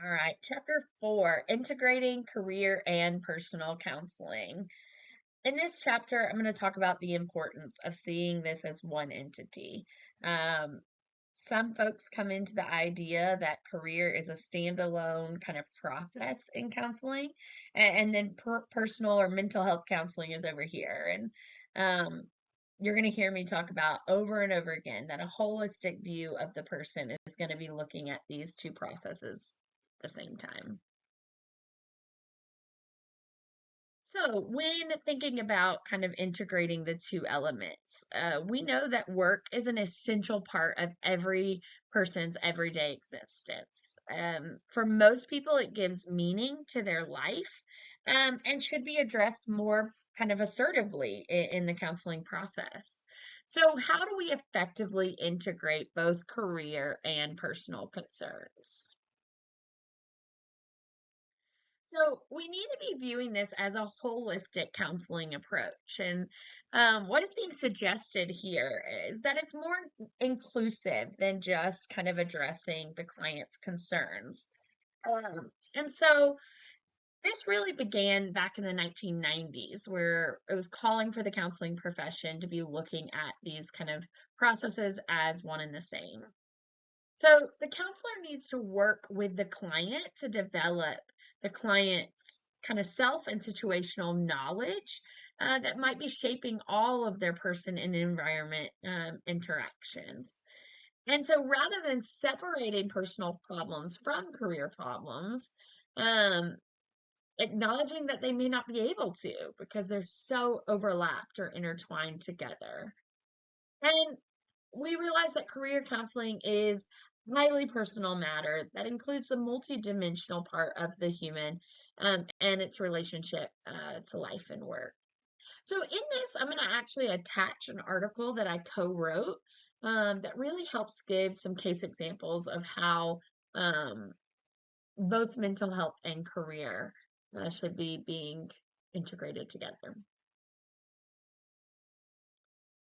All right, chapter 4, integrating career and personal counseling. In this chapter, I'm going to talk about the importance of seeing this as one entity. Um, some folks come into the idea that career is a standalone kind of process in counseling, and then personal or mental health counseling is over here. And you're going to hear me talk about over and over again that a holistic view of the person is going to be looking at these two processes at the same time. So, when thinking about kind of integrating the two elements, we know that work is an essential part of every person's everyday existence. For most people, it gives meaning to their life, and should be addressed more kind of assertively in the counseling process. So, how do we effectively integrate both career and personal concerns? So we need to be viewing this as a holistic counseling approach. And what is being suggested here is that it's more inclusive than just kind of addressing the client's concerns. And so this really began back in the 1990s, where it was calling for the counseling profession to be looking at these kind of processes as one and the same. So the counselor needs to work with the client to develop the client's kind of self and situational knowledge that might be shaping all of their person and environment interactions. And so rather than separating personal problems from career problems, um, acknowledging that they may not be able to because they're so overlapped or intertwined together. And we realize that career counseling is highly personal matter that includes the multidimensional part of the human and its relationship to life and work. So in this, I'm going to actually attach an article that I co-wrote that really helps give some case examples of how um, both mental health and career should be being integrated together.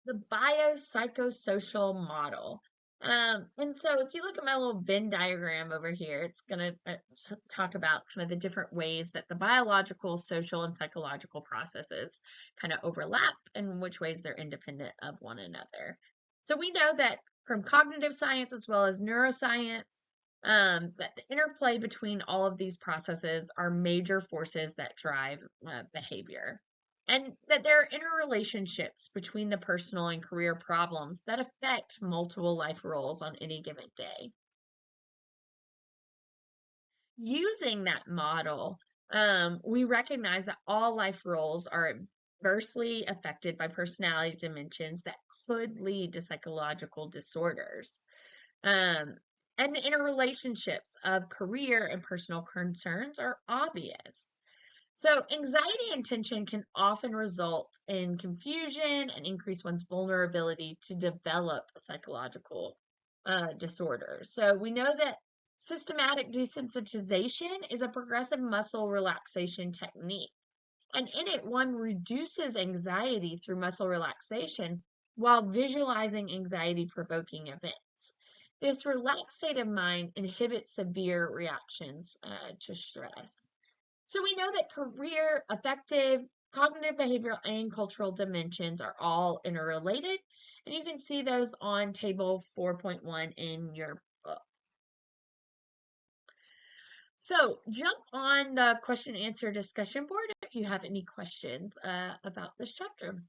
The biopsychosocial model. And so if you look at my little Venn diagram over here, it's going to talk about kind of the different ways that the biological, social, and psychological processes kind of overlap and which ways they're independent of one another. So we know that from cognitive science as well as neuroscience, that the interplay between all of these processes are major forces that drive behavior and that there are interrelationships between the personal and career problems that affect multiple life roles on any given day. Using that model, we recognize that all life roles are adversely affected by personality dimensions that could lead to psychological disorders. Um, and the interrelationships of career and personal concerns are obvious. So, anxiety and tension can often result in confusion and increase one's vulnerability to develop psychological disorders. So, we know that systematic desensitization is a progressive muscle relaxation technique. And in it, one reduces anxiety through muscle relaxation while visualizing anxiety provoking events. This relaxed state of mind inhibits severe reactions to stress. So we know that career, affective, cognitive, behavioral, and cultural dimensions are all interrelated. And you can see those on table 4.1 in your book. So jump on the question and answer discussion board if you have any questions about this chapter.